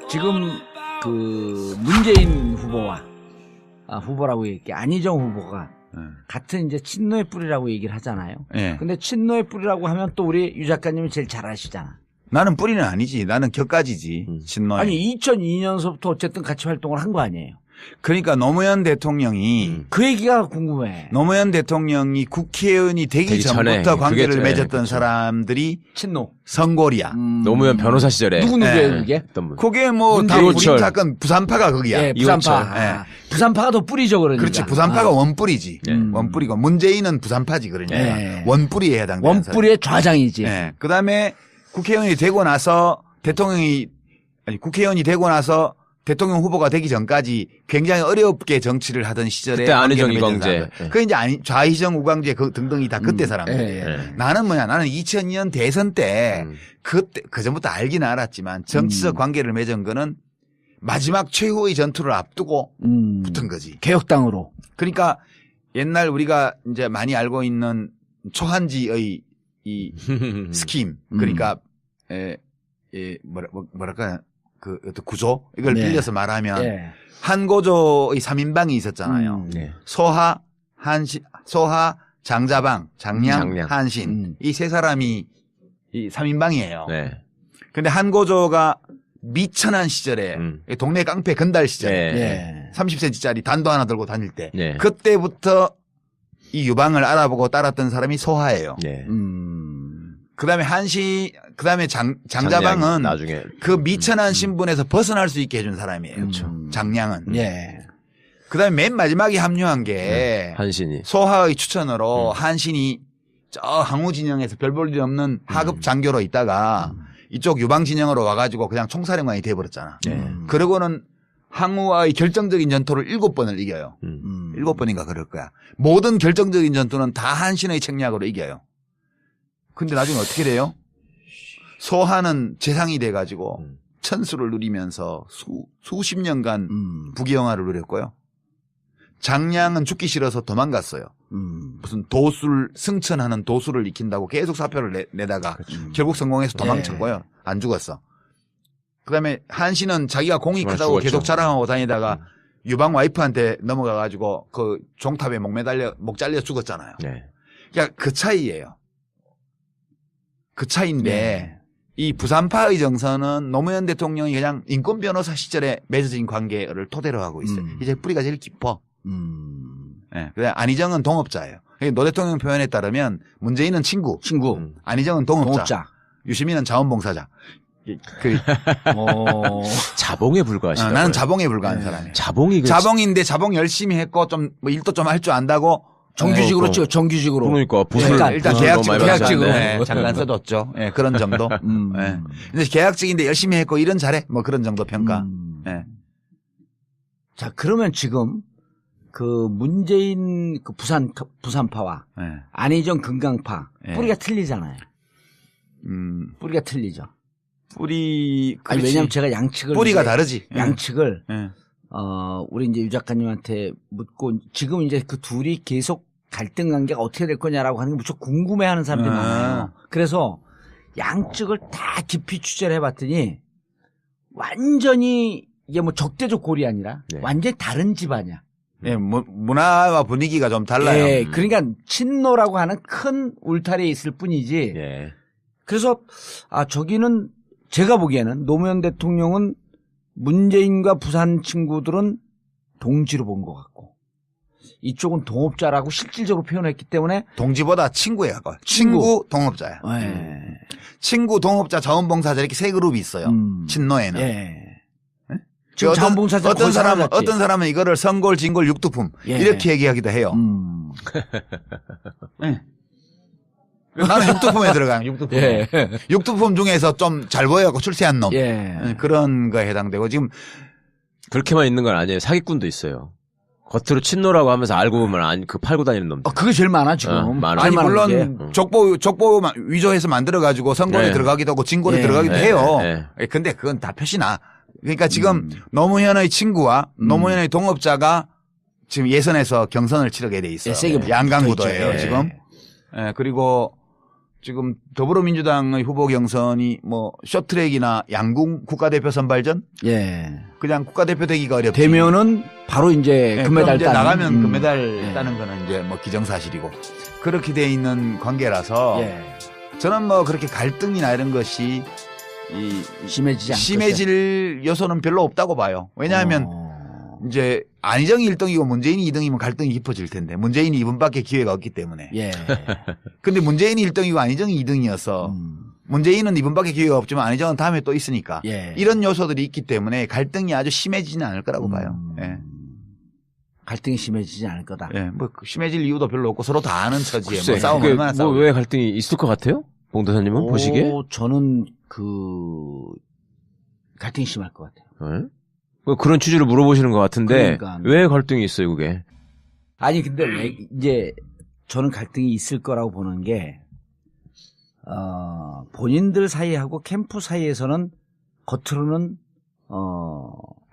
지금 그 문재인 후보와 후보라고 얘기해 안희정 후보가 같은 이제 친노의 뿌리라고 얘기를 하잖아요. 네. 근데 친노의 뿌리라고 하면 또 우리 유 작가님이 제일 잘 아시잖아. 나는 뿌리는 아니지. 나는 격가지지. 친노에. 아니 2002년서부터 어쨌든 같이 활동을 한 거 아니에요. 그러니까 노무현 대통령이 그 얘기가 궁금해. 노무현 대통령이 국회의원이 되기 전부터 관계를 맺었던 사람들이 친노. 성골이야. 노무현 변호사 시절에 누구예요 네. 그게? 어떤 분. 그게 뭐 다 우리 사건 부산파가 거기야. 예, 부산파. 네. 부산파가 더 뿌리죠 그러니까. 그렇지. 부산파가 원뿌리지. 원뿌리고 문재인은 부산파지 그러니까. 네. 원뿌리에 해당되는 원뿌리의 좌장이지. 네. 그다음에 국회의원이 되고 나서 국회의원이 되고 나서 대통령 후보가 되기 전까지 굉장히 어렵게 정치를 하던 시절에 그때 안희정 이광재. 그 이제 좌희정 우광재 등등이 다 그때 사람들. 나는 뭐냐? 나는 2002년 대선 때 그때 그 전부터 알기는 알았지만 정치적 관계를 맺은 거는 마지막 최후의 전투를 앞두고 붙은 거지. 개혁당으로. 그러니까 옛날 우리가 이제 많이 알고 있는 초한지의 이 스킴 그러니까 뭐랄까 그 어떤 구조 이걸 빌려서 말하면 한고조의 3인방이 있었잖아요. 소하 장자방, 장량, 한신 이 세 사람이 이 3인방이에요. 근데 한고조가 미천한 시절에 동네 깡패 건달 시절에 30cm짜리 단도 하나 들고 다닐 때 그때부터 이 유방을 알아보고 따랐던 사람이 소하예요. 그다음에 그다음에 장자방은 나중에 그 미천한 신분에서 벗어날 수 있게 해준 사람이에요. 장량은. 그다음에 맨 마지막에 합류한 게 한신이 소하의 추천으로 한신이 저 항우 진영에서 별 볼 일 없는 하급 장교로 있다가 이쪽 유방 진영으로 와가지고 그냥 총사령관이 돼버렸잖아. 그러고는 항우와의 결정적인 전투를 7번을 이겨요. 7번인가 그럴 거야. 모든 결정적인 전투는 다 한신의 책략으로 이겨요. 근데 나중에 어떻게 돼요? 소하는 재상이 돼가지고 천수를 누리면서 수십 년간 부귀영화를 누렸고요. 장량은 죽기 싫어서 도망갔어요. 무슨 도술 승천하는 도술을 익힌다고 계속 사표를 내다가 결국 성공해서 도망쳤고요. 안 죽었어. 그다음에 한신은 자기가 공이 크다고 죽었죠. 계속 자랑하고 다니다가 유방 와이프한테 넘어가가지고 그 종탑에 목 잘려 죽었잖아요. 그러니까 그 차이예요. 그 차이인데 이 부산파의 정서는 노무현 대통령이 그냥 인권 변호사 시절에 맺어진 관계를 토대로 하고 있어요. 이제 뿌리가 제일 깊어. 그다음 안희정은 동업자예요. 노 대통령 표현에 따르면 문재인은 친구. 안희정은 동업자. 유시민은 자원봉사자. 자봉에 불과하시다. 나는 자봉에 불과한 사람이에요. 자봉인데 자봉 열심히 했고 좀 뭐 일도 좀 할 줄 안다고 정규직으로 찍어, 정규직으로. 그러니까 부술 일단 계약직으로 잠깐 네. 써뒀죠. 그런 정도. 근데 계약직인데 열심히 했고 일은 잘해. 뭐 그런 정도 평가. 자, 그러면 지금 그 문재인 그 부산파와 안희정 금강파 뿌리가 틀리잖아요. 뿌리가 틀리죠. 아니, 왜냐면 제가 양측을 뿌리가 다르지. 양측을 우리 이제 유 작가님한테 묻고 지금 이제 그 둘이 계속 갈등 관계가 어떻게 될 거냐라고 하는 게 무척 궁금해하는 사람들이 많아요. 그래서 양측을 다 깊이 취재를 해봤더니 완전히 이게 뭐 적대적 골이 아니라 완전히 다른 집안이야. 문화와 분위기가 좀 달라요. 그러니까 친노라고 하는 큰 울타리에 있을 뿐이지. 그래서 저기는 제가 보기에는 노무현 대통령은 문재인과 부산 친구들은 동지로 본 것 같고 이쪽은 동업자라고 실질적으로 표현했기 때문에 동지보다 친구예요. 친구 동업자야. 친구 동업자 자원봉사자 이렇게 세 그룹이 있어요. 친노에는. 지금 자원봉사자 어떤 사람은 이거를 성골, 진골, 육두품 이렇게 얘기하기도 해요. 나는 육두품에 들어가요. 육두품. 육두품 중에서 좀 잘 보여갖고 출세한 놈. 그런 거에 해당되고 지금 그렇게만 있는 건 아니에요. 사기꾼도 있어요. 겉으로 친노라고 하면서 알고 보면 그 팔고 다니는 놈들. 그게 제일 많아 지금. 아니 물론 족보 위조해서 만들어가지고 선골에 들어가기도 하고 진골에 들어가기도 해요. 근데 그건 다 표시나. 그러니까 지금 노무현의 친구와 노무현의 동업자가 지금 예선에서 경선을 치르게 돼 있어요. 양강구도예요 지금. 그리고 지금 더불어민주당의 후보 경선이 뭐 쇼트랙이나 양궁 국가대표 선발전 예. 그냥 국가대표 되기가 어렵지. 되면은 바로 이제 네, 금메달 그럼 이제 따는. 나가면 금메달 예. 따는 거는 이제 뭐 기정사실이고 그렇게 돼 있는 관계라서 예. 저는 뭐 그렇게 갈등이나 이런 것이 심해지지 않고. 심해질 요소는 별로 없다고 봐요. 왜냐하면 이제 안희정이 1등이고 문재인이 2등이면 갈등이 깊어질 텐데 문재인이 이번밖에 기회가 없기 때문에. 예. 근데 문재인이 1등이고 안희정이 2등이어서 문재인은 이번밖에 기회가 없지만 안희정은 다음에 또 있으니까 예. 이런 요소들이 있기 때문에 갈등이 아주 심해지지는 않을 거라고 봐요. 예. 갈등이 심해지지 않을 거다. 예. 뭐 심해질 이유도 별로 없고 서로 다 아는 처지에 글쎄, 뭐 싸움 그게 얼마나 싸우. 왜 갈등이 있을 것 같아요? 봉도사님은 보시기에? 저는 갈등이 심할 것 같아요. 네? 뭐 그런 취지로 물어보시는 것 같은데 그러니까. 왜 갈등이 있어요, 그게? 아니 근데 왜 이제 저는 갈등이 있을 거라고 보는 게 본인들 사이하고 캠프 사이에서는 겉으로는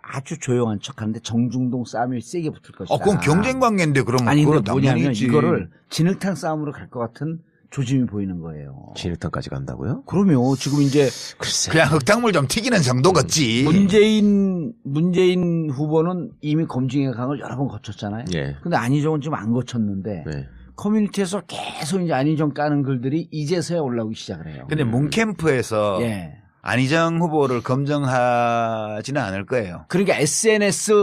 아주 조용한 척하는데 정중동 싸움이 세게 붙을 것이다. 그건 경쟁 관계인데 그러면 아니 근데 그건 뭐냐면 당연히지. 이거를 진흙탕 싸움으로 갈 것 같은 조짐이 보이는 거예요. 진흙탕까지 간다고요? 그럼요. 지금 이제 글쎄. 그냥 흙탕물 좀 튀기는 정도겠지. 문재인 후보는 이미 검증의 강을 여러 번 거쳤잖아요. 예. 근데 안희정은 지금 안 거쳤는데 네. 커뮤니티에서 계속 이제 안희정 까는 글들이 이제서야 올라오기 시작을 해요. 근데 문캠프에서 예. 안희정 후보를 검증하지는 않을 거예요. 그러니까 SNS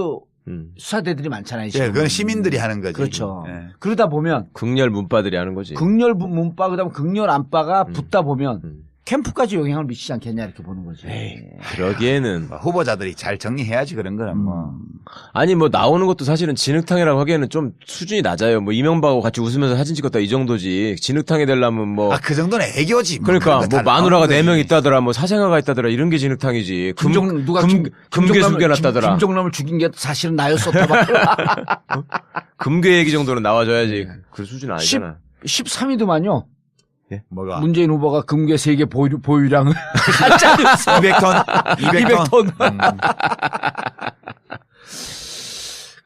수사대들이 많잖아요. 지금. 예, 그건 시민들이 하는 거지. 그렇죠. 예. 그러다 보면 극렬 문바들이 하는 거지. 극렬 문바 그다음에 극렬 안바가 붙다 보면 캠프까지 영향을 미치지 않겠냐 이렇게 보는 거죠. 그러기에는 후보자들이 잘 정리해야지 그런 거는 뭐. 아니 뭐 나오는 것도 사실은 진흙탕이라고 하기에는 좀 수준이 낮아요. 뭐 이명박하고 같이 웃으면서 사진 찍었다 이 정도지. 진흙탕이 되려면 뭐 그 정도는 애교지. 그러니까 뭐 마누라가 4명 거지. 있다더라, 뭐 사생아가 있다더라 이런 게 진흙탕이지. 금괴 김종남을- 숨겨놨다더라. 김종남을 죽인 게 사실은 나였었다. 봐. 금괴 얘기 정도는 나와줘야지. 그 수준은 아니잖아. 13위도만요. 뭐가? 문재인 후보가 금괴 3개 보유량을 200톤? 200톤?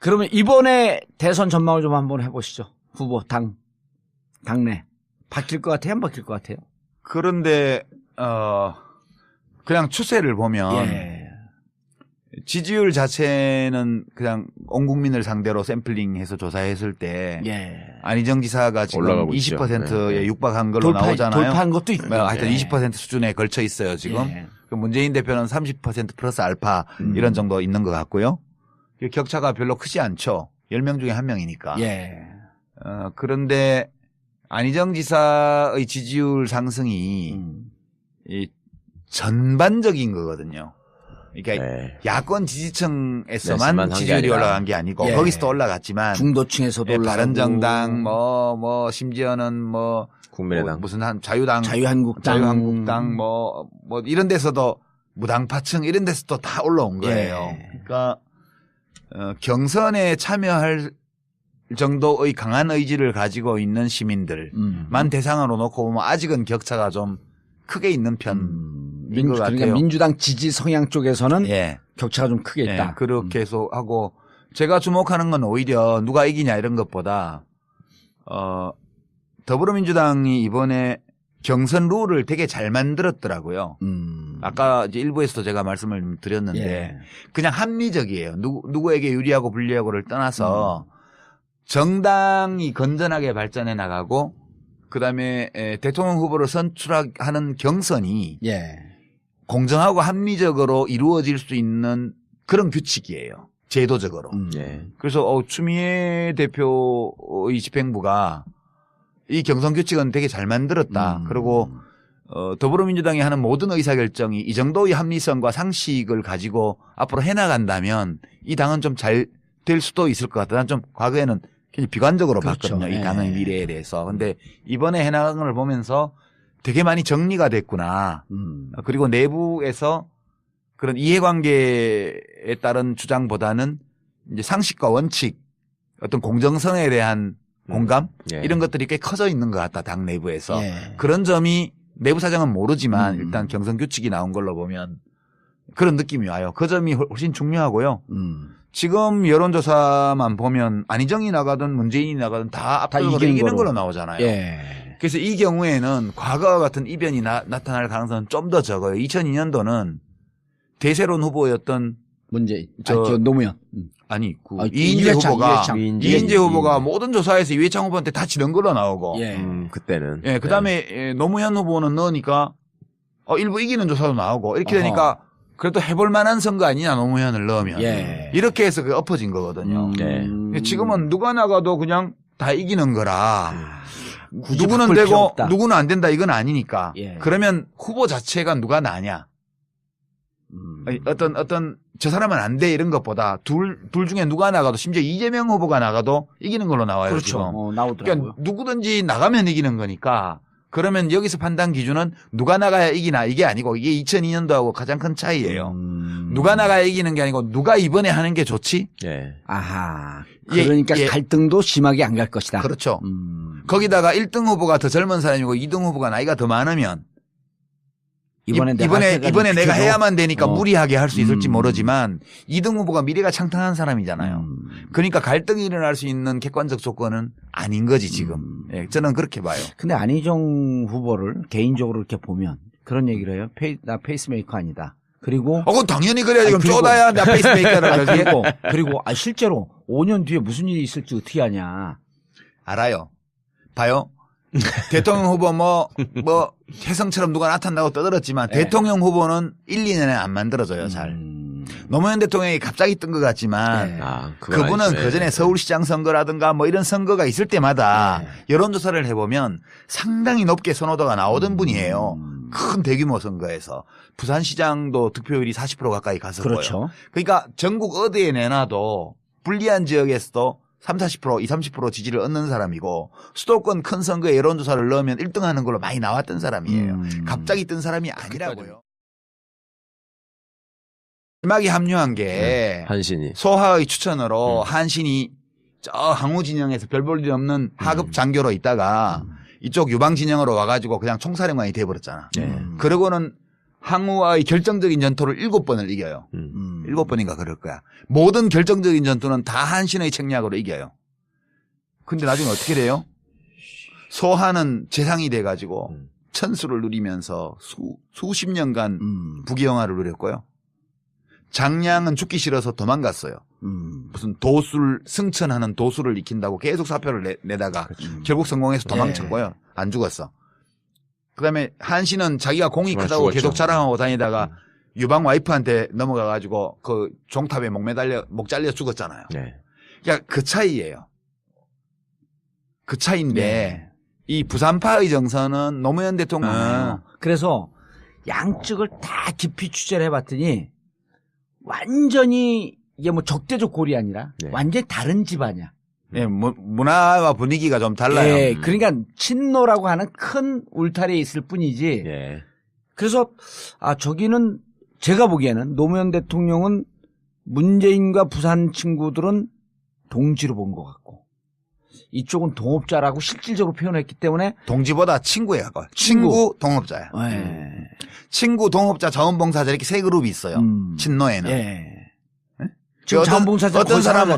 그러면 이번에 대선 전망을 좀 한번 해보시죠. 후보 당내 바뀔 것 같아요? 안 바뀔 것 같아요? 그런데 그냥 추세를 보면 예. 지지율 자체는 그냥 온 국민을 상대로 샘플링해서 조사했을 때 예. 안희정 지사가 지금 올라가고 있죠. 20%에 네. 육박한 걸로 나오잖아요. 돌파한 것도 있고. 뭐 하여튼 20% 수준에 걸쳐 있어요 지금. 예. 그 문재인 대표는 30% 플러스 알파 이런 정도 있는 것 같고요. 격차가 별로 크지 않죠. 10명 중에 1명이니까. 예. 그런데 안희정 지사의 지지율 상승이 이 전반적인 거거든요. 그러니까 네. 야권 네, 지지층에서만 한게 지지율이 아니라. 올라간 게 아니고 예. 거기서도 올라갔지만 중도층에서도 올라가고 바른정당 뭐 심지어는 뭐 국민의당. 무슨 한 자유당 자유한국당 뭐 이런 데서도 무당파층 이런 데서도 다 올라온 거예요. 예. 그러니까 경선에 참여할 정도의 강한 의지를 가지고 있는 시민들만 대상으로 놓고 보면 아직은 격차가 좀 크게 있는 편인 것 같아요. 그러니까 민주당 지지 성향 쪽에서는 예. 격차가 좀 크게 있다. 예, 그렇게 해서 하고 제가 주목하는 건 오히려 누가 이기냐 이런 것보다 더불어민주당이 이번에 경선 룰을 되게 잘 만들었더라고요. 아까 이제 일부에서도 제가 말씀을 드렸는데 예. 그냥 합리적이에요. 누구에게 유리하고 불리하고를 떠나서 정당이 건전하게 발전해 나가고 그다음에 대통령 후보를 선출하는 경선이 예. 공정하고 합리적으로 이루어질 수 있는 그런 규칙이에요. 제도적으로. 예. 그래서 추미애 대표의 집행부가 이 경선 규칙은 되게 잘 만들었다. 그리고 더불어민주당이 하는 모든 의사결정이 이 정도의 합리성과 상식을 가지고 앞으로 해나간다면 이 당은 좀 잘 될 수도 있을 것 같다. 난 좀 과거에는 굉장히 비관적으로 그렇죠. 봤거든요. 이 예. 당의 미래에 대해서. 근데 이번에 해나간 걸 보면서 되게 많이 정리가 됐구나. 그리고 내부에서 그런 이해관계에 따른 주장보다는 이제 상식과 원칙, 어떤 공정성에 대한 공감 예. 이런 것들이 꽤 커져 있는 것 같다. 당 내부에서. 예. 그런 점이 내부 사정은 모르지만 일단 경선 규칙이 나온 걸로 보면 그런 느낌이 와요. 그 점이 훨씬 중요하고요. 지금 여론조사만 보면 안희정이 나가든 문재인이 나가든 다 압도적으로 이기는 걸로 나오잖아요. 예. 그래서 이 경우에는 과거와 같은 이변이 나타날 가능성은 좀 더 적어요. 2002년도는 대세론 후보였던 문재인, 저 노무현. 아니 그 아, 이인재 이회창, 후보가 이회창. 이인재 후보가 모든 조사에서 이회창 후보한테 다 지는 걸로 나오고 예. 그때는. 예, 그다음에 노무현 후보는 넣으니까 일부 이기는 조사도 나오고 이렇게 어허. 되니까 그래도 해볼 만한 선거 아니냐 노무현을 넣으면 예. 이렇게 해서 그게 엎어진 거거든요. 네. 지금은 누가 나가도 그냥 다 이기는 거라 굳이 누구는 바꿀 필요 되고 없다. 누구는 안 된다 이건 아니니까 예. 그러면 후보 자체가 누가 나냐 어떤 저 사람은 안 돼 이런 것보다 둘 중에 누가 나가도 심지어 이재명 후보가 나가도 이기는 걸로 나와요. 그렇죠. 지금. 나오더라고요. 그러니까 누구든지 나가면 이기는 거니까 그러면 여기서 판단 기준은 누가 나가야 이기나 이게 아니고 이게 2002년도하고 가장 큰 차이예요. 누가 나가야 이기는 게 아니고 누가 이번에 하는 게 좋지? 예. 아하. 예, 그러니까 예. 갈등도 심하게 안 갈 것이다. 그렇죠. 거기다가 1등 후보가 더 젊은 사람이고 2등 후보가 나이가 더 많으면 이번에 내가 해야만 되니까 무리하게 할 수 있을지 모르지만 2등 후보가 미래가 창탄한 사람이잖아요. 그러니까 갈등이 일어날 수 있는 객관적 조건은 아닌 거지 지금. 예, 저는 그렇게 봐요. 근데 안희정 후보를 개인적으로 이렇게 보면 그런 얘기를 해요. 나 페이스메이커 아니다. 그리고 그건 당연히 그래야지. 그럼 그리고- 쪼다야 나 페이스메이커를 그러지. 그리고 실제로 5년 뒤에 무슨 일이 있을지 어떻게 아냐. 알아요. 봐요. 대통령 후보 뭐 혜성처럼 누가 나타난다고 떠들었지만 네. 대통령 후보는 1, 2년에 안 만들어져요. 잘. 노무현 대통령이 갑자기 뜬 것 같지만 네. 그건 그분은 아니죠. 그 전에 예. 서울시장 선거라든가 뭐 이런 선거가 있을 때마다 네. 여론조사를 해보면 상당히 높게 선호도가 나오던 분이에요. 큰 대규모 선거에서. 부산시장도 득표율이 40% 가까이 갔었고요. 그렇죠. 그러니까 전국 어디에 내놔도 불리한 지역에서도 30, 40%, 20, 30% 지지를 얻는 사람이고 수도권 큰 선거에 여론조사를 넣으면 1등 하는 걸로 많이 나왔던 사람이에요. 갑자기 뜬 사람이 아니라고요. 마지막에 합류한 게 한신이. 소하의 추천으로 한신이 저 항우 진영에서 별 볼 일 없는 하급 장교로 있다가 이쪽 유방 진영으로 와가지고 그냥 총사령관이 돼버렸잖아. 그러고는 항우와의 결정적인 전투를 7번을 이겨요. 7번인가 그럴 거야. 모든 결정적인 전투는 다 한신의 책략으로 이겨요. 근데 나중에 어떻게 돼요? 소하는 재상이 돼가지고 천수를 누리면서 수십 년간 부귀영화를 누렸고요. 장량은 죽기 싫어서 도망갔어요. 무슨 도술, 승천하는 도술을 익힌다고 계속 사표를 내다가 결국 성공해서 도망쳤고요. 안 죽었어. 그 다음에 한신은 자기가 공이 정말 크다고 죽었죠. 계속 자랑하고 다니다가 유방 와이프한테 넘어가가지고 그 종탑에 목 잘려 죽었잖아요. 네. 그러니까 그 차이예요. 그 차이인데 네. 이 부산파의 정서는 노무현 대통령 그래서 양측을 다 깊이 취재를 해봤더니 완전히 이게 뭐 적대적 골이 아니라 네. 완전히 다른 집안이야. 예, 문화와 분위기가 좀 달라요. 예, 그러니까 친노라고 하는 큰 울타리에 있을 뿐이지. 예. 그래서 저기는 제가 보기에는 노무현 대통령은 문재인과 부산 친구들은 동지로 본 것 같고 이쪽은 동업자라고 실질적으로 표현했기 때문에 동지보다 친구예요. 친구 동업자야. 예. 친구 동업자 자원봉사자 이렇게 세 그룹이 있어요. 친노에는. 예. 지금 어떤- 자원봉사자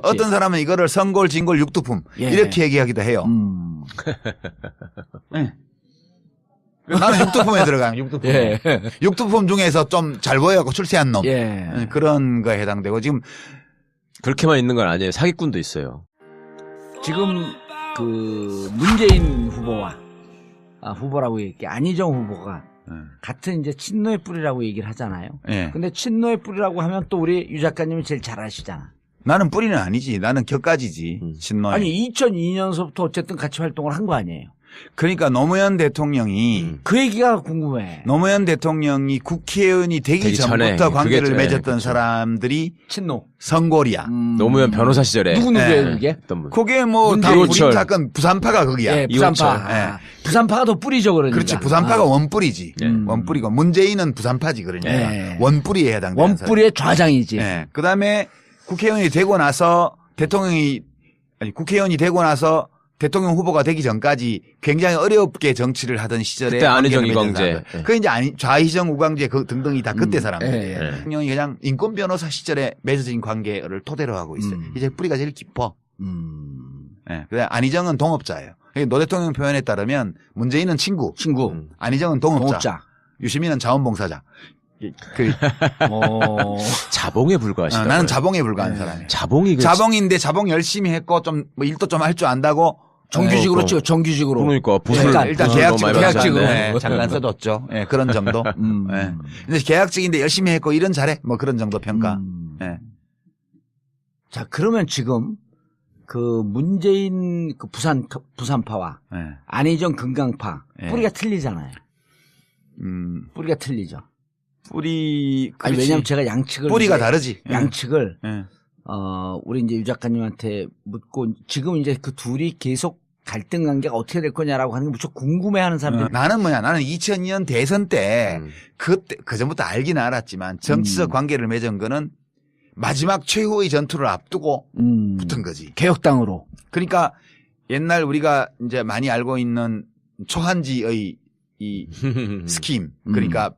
어떤 사람은 이거를 선골, 진골, 육두품 예. 이렇게 얘기하기도 해요. 네. 나는 육두품에 들어가요. 육두품. 예. 육두품 중에서 좀 잘 보여갖고 출세한 놈. 예. 그런 거에 해당되고 지금 그렇게만 있는 건 아니에요. 사기꾼도 있어요. 지금 그 문재인 후보와 후보라고 얘기해 안희정 후보가 같은 이제 친노의 뿌리라고 얘기를 하잖아요. 예. 근데 친노의 뿌리라고 하면 또 우리 유 작가님이 제일 잘 아시잖아. 나는 뿌리는 아니지. 나는 격가지지. 친노에. 아니 2002년서부터 어쨌든 같이 활동을 한 거 아니에요. 그러니까 노무현 대통령이 그 얘기가 궁금해. 노무현 대통령이 국회의원이 되기 되기 전에 전부터 관계를 그게- 맺었던 그렇죠. 사람들이 친노. 선골이야. 노무현 변호사 시절에 누구예요 예. 그게? 했던 분. 그게 뭐 다 문재인. 불임 사건 부산파가 거기야. 예, 부산파. 예. 부산파가 더 뿌리죠 그러니까. 그렇지. 부산파가 원뿌리지. 예. 원뿌리고 문재인은 부산파지 그러니까 예. 원뿌리에 해당되는 원뿌리의 좌장이지. 사람. 예. 그다음에 국회의원이 되고 나서 대통령 후보가 되기 전까지 굉장히 어렵게 정치를 하던 시절에 그때 안희정, 관계를 맺은 이광재. 사람들. 그 이제 좌희정, 우광재 등등이 다 그때 사람들. 예, 예. 대통령이 그냥 인권 변호사 시절에 맺어진 관계를 토대로 하고 있어요. 이제 뿌리가 제일 깊어. 예. 그래 안희정은 동업자예요. 노 대통령 표현에 따르면 문재인은 친구, 안희정은 동업자. 유시민은 자원봉사자. 자봉에 불과하시다. 나는 자봉에 불과한 사람이에요. 자봉인데 자봉 열심히 했고 좀 뭐 일도 좀 할 줄 안다고 정규직으로 찍어 정규직으로. 그러니까 부술 일단 계약직으로 잠깐 써뒀죠. 예, 그런 정도. 예. 근데 계약직인데 열심히 했고 일은 잘해. 뭐 그런 정도 평가. 예. 자 그러면 지금 그 문재인 그 부산파와 예. 안희정 금강파 예. 뿌리가 틀리잖아요. 뿌리가 틀리죠. 뿌리 아니, 왜냐면 제가 양측을 뿌리가 다르지. 양측을 예. 우리 이제 유 작가님한테 묻고 지금 이제 그 둘이 계속 갈등 관계가 어떻게 될 거냐라고 하는 게 무척 궁금해하는 사람들이 나는 나는 2002년 대선 때 그때 그전부터 알긴 알았지만 정치적 관계를 맺은 거는 마지막 최후의 전투를 앞두고 붙은 거지. 개혁당으로. 그러니까 옛날 우리가 이제 많이 알고 있는 초한지의 이 스킴 그러니까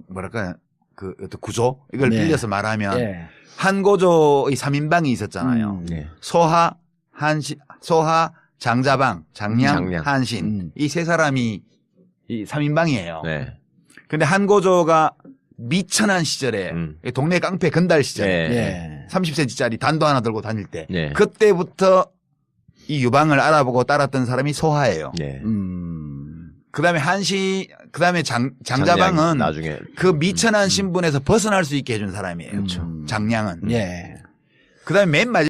뭐랄까 그 어떤 구조 이걸 빌려서 말하면 한고조의 3인방이 있었잖아요. 소하 장자방, 장량, 한신 이 세 사람이 이 3인방이에요. 근데 한고조가 미천한 시절에 동네 깡패 건달 시절에 30cm짜리 단도 하나 들고 다닐 때 그때부터 이 유방을 알아보고 따랐던 사람이 소하예요. 그다음에 그다음에 장자방은 나중에 그 미천한 신분에서 벗어날 수 있게 해준 사람이에요. 장량은. 그다음에 맨 마지막